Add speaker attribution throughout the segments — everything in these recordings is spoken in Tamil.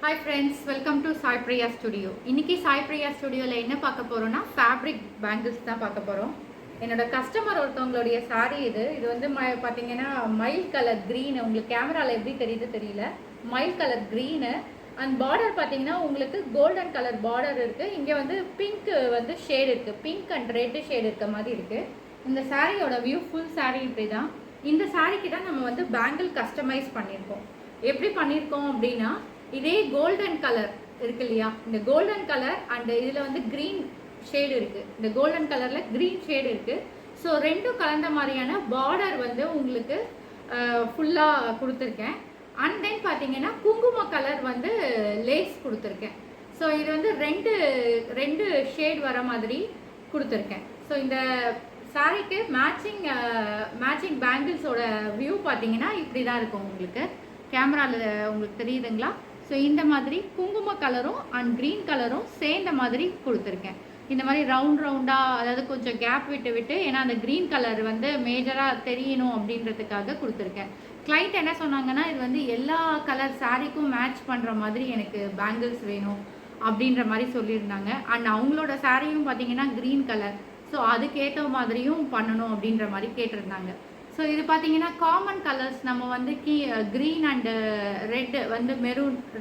Speaker 1: Hi friends, welcome to Sai Priya studio. இன்றைக்கி சாய் பிரியா ஸ்டுடியோவில் என்ன பார்க்க போகிறோன்னா ஃபேப்ரிக் பேங்கிள்ஸ் தான் பார்க்க போகிறோம். என்னோடய கஸ்டமர் ஒருத்தவங்களுடைய சாரீ இது வந்து பார்த்தீங்கன்னா மைல் கலர் க்ரீனு. உங்களுக்கு கேமராவில் எப்படி தெரியுது தெரியல. Mile colour green and border பார்த்தீங்கன்னா உங்களுக்கு கோல்டன் கலர் பார்டர் இருக்குது. இங்கே வந்து பிங்க் வந்து ஷேடு இருக்குது, பிங்க் அண்ட் ரெட்டு ஷேடு இருக்க மாதிரி இருக்குது. இந்த சாரியோட வியூ ஃபுல் சாரீ இப்படி தான். இந்த சாரீக்கு தான் நம்ம வந்து பேங்கிள் கஸ்டமைஸ் பண்ணியிருக்கோம். எப்படி பண்ணியிருக்கோம் அப்படின்னா, இதே கோல்டன் கலர் இருக்கு இல்லையா, இந்த கோல்டன் கலர் அண்ட் இதில் வந்து க்ரீன் ஷேடு இருக்குது. இந்த கோல்டன் கலரில் க்ரீன் ஷேடு இருக்குது. ஸோ ரெண்டும் கலந்த மாதிரியான பார்டர் வந்து உங்களுக்கு ஃபுல்லாக கொடுத்துருக்கேன். அண்ட் தென் பார்த்தீங்கன்னா குங்கும கலர் வந்து லேஸ் கொடுத்துருக்கேன். ஸோ இது வந்து ரெண்டு ஷேட் வர மாதிரி கொடுத்துருக்கேன். ஸோ இந்த சாரிக்கு மேட்சிங் பேங்கிள்ஸோட வியூ பார்த்தீங்கன்னா இப்படி தான் இருக்கும். உங்களுக்கு கேமராவில் உங்களுக்கு தெரியுதுங்களா? ஸோ இந்த மாதிரி குங்கும கலரும் அண்ட் க்ரீன் கலரும் சேர்ந்த மாதிரி கொடுத்துருக்கேன். இந்த மாதிரி ரவுண்டாக, அதாவது கொஞ்சம் கேப் விட்டு ஏன்னா அந்த க்ரீன் கலர் வந்து மேஜராக தெரியணும் அப்படின்றதுக்காக கொடுத்துருக்கேன். கிளைண்ட் என்ன சொன்னாங்கன்னா, இது வந்து எல்லா கலர் சாரீக்கும் மேட்ச் பண்ணுற மாதிரி எனக்கு பேங்கிள்ஸ் வேணும் அப்படின்ற மாதிரி சொல்லியிருந்தாங்க. அண்ட் அவங்களோட சாரியும் பார்த்தீங்கன்னா க்ரீன் கலர், ஸோ அதுக்கேற்ற மாதிரியும் பண்ணணும் அப்படின்ற மாதிரி கேட்டிருந்தாங்க. ஸோ இது பார்த்தீங்கன்னா காமன் கலர்ஸ். நம்ம வந்து க்ரீன் அண்டு ரெட் வந்து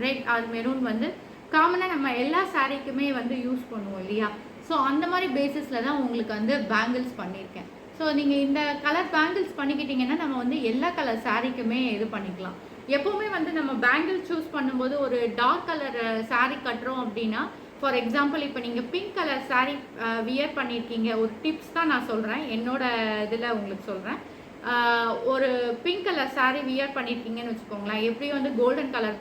Speaker 1: ரெட் ஆர் மெரூன் வந்து காமனாக நம்ம எல்லா சாரீக்குமே வந்து யூஸ் பண்ணுவோம் இல்லையா? ஸோ அந்த மாதிரி பேசிஸில் தான் உங்களுக்கு வந்து பேங்கிள்ஸ் பண்ணியிருக்கேன். ஸோ நீங்கள் இந்த கலர் பேங்கிள்ஸ் பண்ணிக்கிட்டிங்கன்னா நம்ம வந்து எல்லா கலர் சாரீக்குமே இது பண்ணிக்கலாம். எப்போவுமே வந்து நம்ம பேங்கிள் சூஸ் பண்ணும்போது ஒரு டார்க் கலர் சாரீ கட்டுறோம் அப்படின்னா, ஃபார் எக்ஸாம்பிள் இப்போ நீங்கள் பிங்க் கலர் சாரீ வியர் பண்ணியிருக்கீங்க, ஒரு டிப்ஸ் தான் நான் சொல்கிறேன், என்னோட இதில் உங்களுக்கு சொல்கிறேன். ஒரு பிங்க் கலர் சாரீ வியர் பண்ணியிருக்கீங்கன்னு வச்சுக்கோங்களேன். எப்படியும் வந்து கோல்டன் கலர்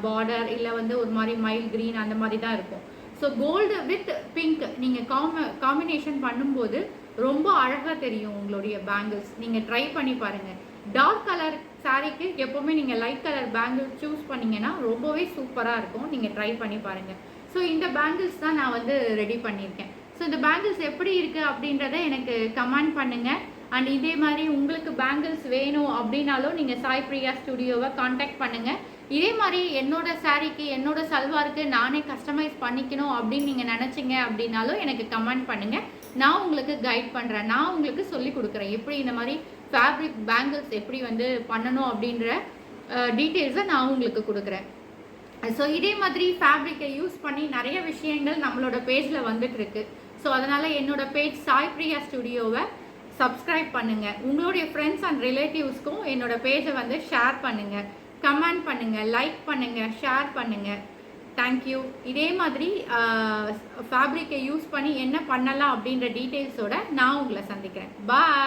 Speaker 1: பார்டர் இல்லை வந்து ஒரு மாதிரி மைல் க்ரீன் அந்த மாதிரி தான் இருக்கும். ஸோ கோல்டு வித் பிங்க் நீங்கள் காம்பினேஷன் பண்ணும்போது ரொம்ப அழகாக தெரியும் உங்களுடைய பேங்கிள்ஸ். நீங்கள் ட்ரை பண்ணி பாருங்கள். டார்க் கலர் சாரீக்கு எப்போவுமே நீங்கள் லைட் கலர் பேங்கிள் சூஸ் பண்ணிங்கன்னா ரொம்பவே சூப்பராக இருக்கும். நீங்கள் ட்ரை பண்ணி பாருங்கள். ஸோ இந்த பேங்கிள்ஸ் தான் நான் வந்து ரெடி பண்ணியிருக்கேன். ஸோ இந்த பேங்கிள்ஸ் எப்படி இருக்குது அப்படின்றத எனக்கு கமெண்ட் பண்ணுங்கள். அண்ட் இதே மாதிரி உங்களுக்கு பேங்கிள்ஸ் வேணும் அப்படின்னாலும் நீங்கள் சாய் பிரியா ஸ்டுடியோவை காண்டாக்ட் பண்ணுங்கள். இதே மாதிரி என்னோட சாரீக்கு, என்னோட சல்வாருக்கு நானே கஸ்டமைஸ் பண்ணிக்கணும் அப்படின்னு நீங்கள் நினச்சிங்க அப்படின்னாலும் எனக்கு கமெண்ட் பண்ணுங்கள். நான் உங்களுக்கு கைட் பண்ணுறேன், நான் உங்களுக்கு சொல்லி கொடுக்குறேன் எப்படி இந்த மாதிரி ஃபேப்ரிக் பேங்கிள்ஸ் எப்படி வந்து பண்ணணும் அப்படின்ற டீட்டெயில்ஸை நான் உங்களுக்கு கொடுக்குறேன். ஸோ இதே மாதிரி ஃபேப்ரிக்கை யூஸ் பண்ணி நிறைய விஷயங்கள் நம்மளோட பேஜில் வந்துட்டுருக்கு. ஸோ அதனால் என்னோட பேஜ் சாய் பிரியா ஸ்டுடியோவை சப்ஸ்கிரைப் பண்ணுங்கள். உங்களுடைய ஃப்ரெண்ட்ஸ் அண்ட் ரிலேட்டிவ்ஸ்க்கும் என்னோட பேஜை வந்து ஷேர் பண்ணுங்கள், கமெண்ட் பண்ணுங்கள், லைக் பண்ணுங்கள், ஷேர் பண்ணுங்கள். தேங்க்யூ. இதே மாதிரி ஃபேப்ரிக்கை யூஸ் பண்ணி என்ன பண்ணலாம் அப்படின்ற டீட்டெயில்ஸோட நான் உங்களை சந்திக்கிறேன். பாய்.